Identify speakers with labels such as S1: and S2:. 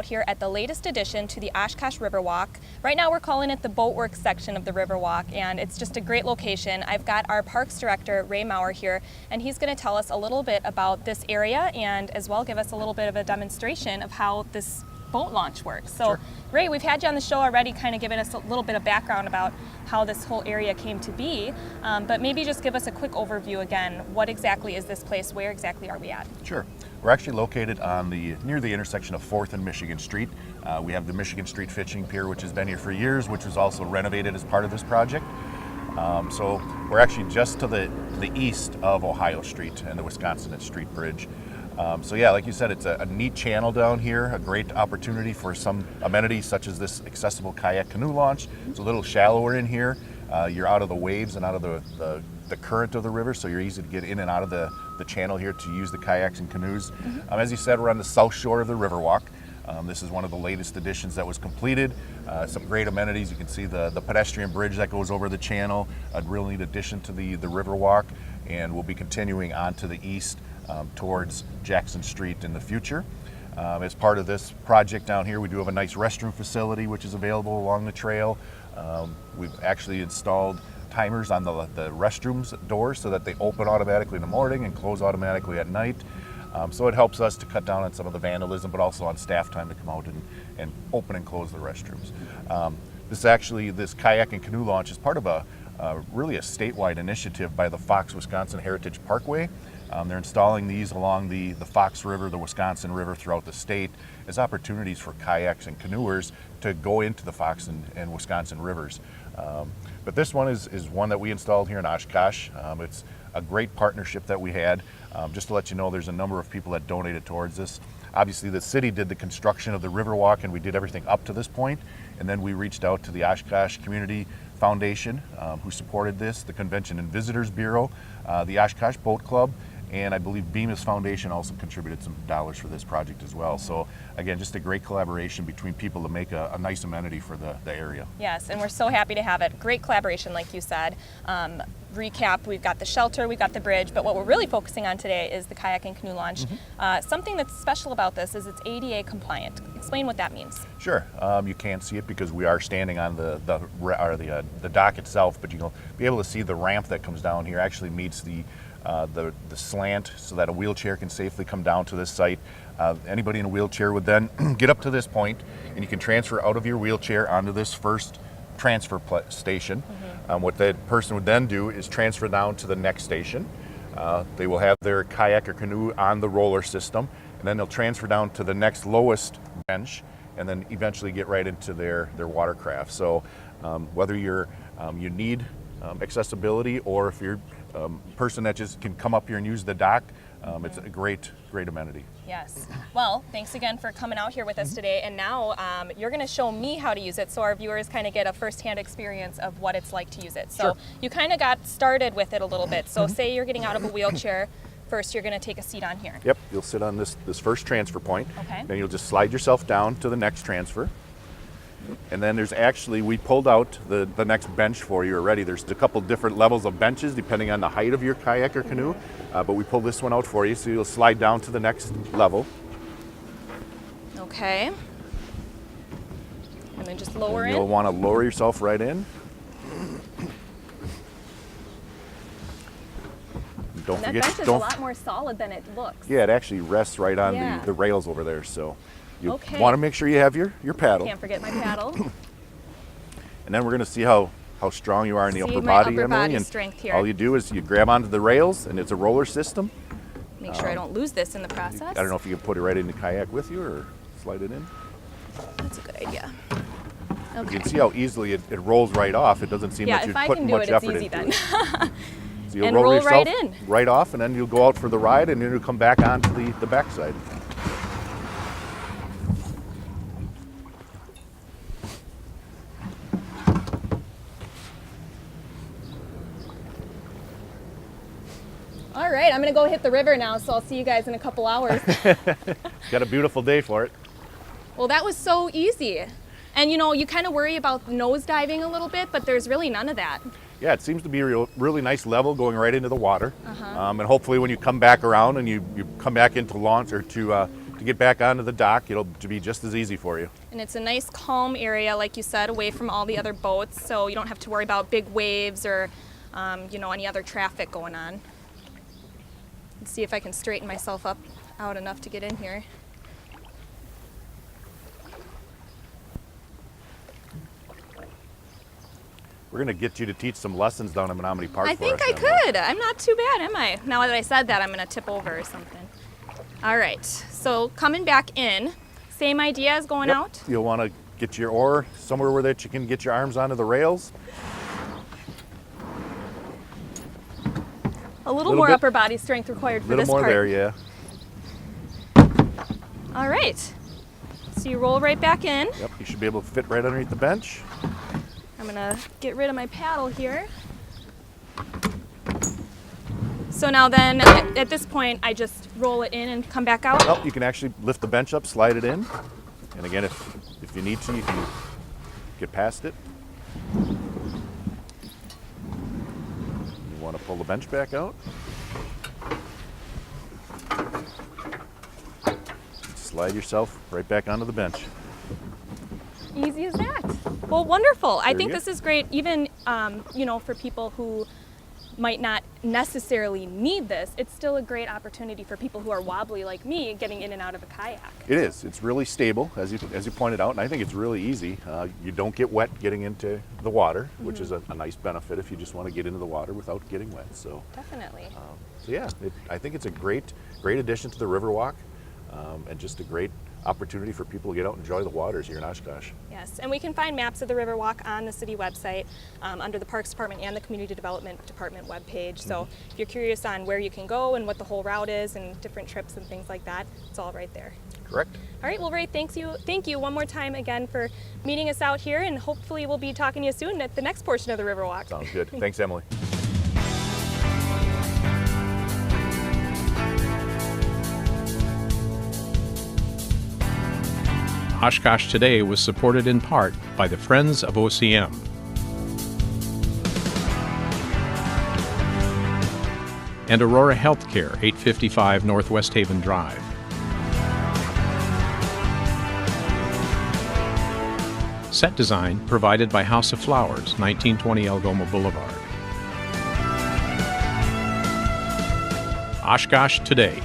S1: here at the latest addition to the Oshkosh Riverwalk. Right now we're calling it the Boatworks section of the Riverwalk, and it's just a great location. I've got our Parks Director, Ray Maurer, here, and he's going to tell us a little bit about this area and as well give us a little bit of a demonstration of how this boat launch works. So,
S2: Sure.
S1: Ray, we've had you on the show already, kind of giving us a little bit of background about how this whole area came to be, but maybe just give us a quick overview again. What exactly is this place? Where exactly are we at?
S2: Sure. We're actually located on near the intersection of 4th and Michigan Street. We have the Michigan Street Fishing Pier, which has been here for years, which was also renovated as part of this project. So we're actually just to the east of Ohio Street and the Wisconsin Street Bridge. So yeah, like you said, it's a neat channel down here, a great opportunity for some amenities such as this accessible kayak canoe launch. It's a little shallower in here. You're out of the waves and out of the current of the river, so you're easy to get in and out of the channel here to use the kayaks and canoes. As you said, we're on the south shore of the Riverwalk. This is one of the latest additions that was completed. Some great amenities. You can see the pedestrian bridge that goes over the channel, a real neat addition to the Riverwalk, and we'll be continuing on to the east towards Jackson Street in the future. As part of this project down here, we do have a nice restroom facility which is available along the trail. We've actually installed timers on the restrooms doors so that they open automatically in the morning and close automatically at night. So it helps us to cut down on some of the vandalism, but also on staff time to come out and open and close the restrooms. This kayak and canoe launch is part of really a statewide initiative by the Fox Wisconsin Heritage Parkway. They're installing these along the Fox River, the Wisconsin River throughout the state as opportunities for kayaks and canoers to go into the Fox and Wisconsin rivers. But this one is one that we installed here in Oshkosh. It's a great partnership that we had. Just to let you know, there's a number of people that donated towards this. Obviously, the city did the construction of the Riverwalk, and we did everything up to this point. And then we reached out to the Oshkosh Community Foundation, who supported this, the Convention and Visitors Bureau, the Oshkosh Boat Club, and I believe Bemis Foundation also contributed some dollars for this project as well. So again, just a great collaboration between people to make a nice amenity for the area.
S1: Yes, and we're so happy to have it. Great collaboration, like you said. Recap, we've got the shelter, we've got the bridge, but what we're really focusing on today is the kayak and canoe launch. Something that's special about this is it's ADA compliant. Explain what that means.
S2: Sure. You can't see it because we are standing on the dock itself, but you'll be able to see the ramp that comes down here actually meets the slant so that a wheelchair can safely come down to this site. Anybody in a wheelchair would then get up to this point, and you can transfer out of your wheelchair onto this first transfer station. What that person would then do is transfer down to the next station. They will have their kayak or canoe on the roller system, and then they'll transfer down to the next lowest bench, and then eventually get right into their watercraft. So whether you need accessibility, or if you're a person that just can come up here and use the dock, it's a great amenity.
S1: Yes. Well, thanks again for coming out here with us today. And now you're going to show me how to use it so our viewers kind of get a firsthand experience of what it's like to use it. So
S2: Sure.
S1: You kind of got started with it a little bit. So say you're getting out of a wheelchair. First, you're going to take a seat on here.
S2: Yep, you'll sit on this first transfer point.
S1: Okay.
S2: Then you'll just slide yourself down to the next transfer. And then we pulled out the next bench for you already. There's a couple different levels of benches depending on the height of your kayak or canoe, but we pulled this one out for you, so you'll slide down to the next level.
S1: Okay. And then just lower
S2: And
S1: in.
S2: you'll want to lower yourself right in. Don't
S1: And that
S2: forget,
S1: bench is a lot more solid than it looks.
S2: Yeah, it actually rests right on
S1: Yeah.
S2: the rails over there, so you
S1: Okay.
S2: want to make sure you have your paddle.
S1: Can't forget my paddle.
S2: And then we're going to see how strong you are in the
S1: See
S2: upper
S1: my
S2: body,
S1: upper
S2: Emily.
S1: body
S2: And
S1: strength here.
S2: all you do is you grab onto the rails, and it's a roller system.
S1: Make sure I don't lose this in the process.
S2: I don't know if you can put it right in the kayak with you or slide it in.
S1: That's a good idea.
S2: You
S1: Okay.
S2: can see how easily it rolls right off. It doesn't seem
S1: Yeah,
S2: that
S1: if
S2: you're
S1: I
S2: putting
S1: can do
S2: much
S1: it, it's
S2: effort
S1: easy
S2: into
S1: then.
S2: it. So you'll
S1: And
S2: roll
S1: roll
S2: yourself
S1: right in.
S2: right off, and then you'll go out for the ride, and then you'll come back onto the backside.
S1: All right, I'm gonna go hit the river now, so I'll see you guys in a couple hours.
S2: Got a beautiful day for it.
S1: Well, that was so easy. And you kind of worry about nose diving a little bit, but there's really none of that.
S2: Yeah, it seems to be a really nice level going right into the water. And hopefully when you come back around and you come back into launch or to to get back onto the dock, it'll be just as easy for you.
S1: And it's a nice calm area, like you said, away from all the other boats, so you don't have to worry about big waves or any other traffic going on. Let's see if I can straighten myself up out enough to get in here.
S2: We're going to get you to teach some lessons down in Menominee Park
S1: I
S2: for
S1: think
S2: us,
S1: I
S2: Emily.
S1: could. I'm not too bad, am I? Now that I said that, I'm going to tip over or something. All right, so coming back in, same idea as going
S2: Yep.
S1: out?
S2: You'll want to get your oar somewhere where that you can get your arms onto the rails.
S1: A little more upper body strength required for
S2: A little
S1: this
S2: more
S1: part.
S2: there, yeah.
S1: All right, so you roll right back in.
S2: Yep, you should be able to fit right underneath the bench.
S1: I'm gonna get rid of my paddle here. So now then, at this point, I just roll it in and come back out?
S2: Oh, you can actually lift the bench up, slide it in. And again, if you need to, you can get past it. You want to pull the bench back out. Slide yourself right back onto the bench.
S1: Easy as that. Well, wonderful. I
S2: Very
S1: think
S2: good.
S1: this is great, even for people who might not necessarily need this. It's still a great opportunity for people who are wobbly like me getting in and out of a kayak.
S2: It is. It's really stable, as you pointed out, and I think it's really easy. You don't get wet getting into the water, which is a nice benefit if you just want to get into the water without getting wet. So,
S1: Definitely.
S2: so yeah, I think it's a great addition to the Riverwalk, and just a great opportunity for people to get out and enjoy the waters here in Oshkosh.
S1: Yes, and we can find maps of the Riverwalk on the city website under the Parks Department and the Community Development Department webpage. So if you're curious on where you can go and what the whole route is and different trips and things like that, it's all right there.
S2: Correct.
S1: All right, well, Ray, thank you one more time again for meeting us out here, and hopefully we'll be talking to you soon at the next portion of the Riverwalk.
S2: Sounds good. Thanks, Emily.
S3: Oshkosh Today was supported in part by the Friends of OCM. And Aurora Healthcare, 855 Northwest Haven Drive. Set design provided by House of Flowers, 1920 Algoma Boulevard. Oshkosh Today.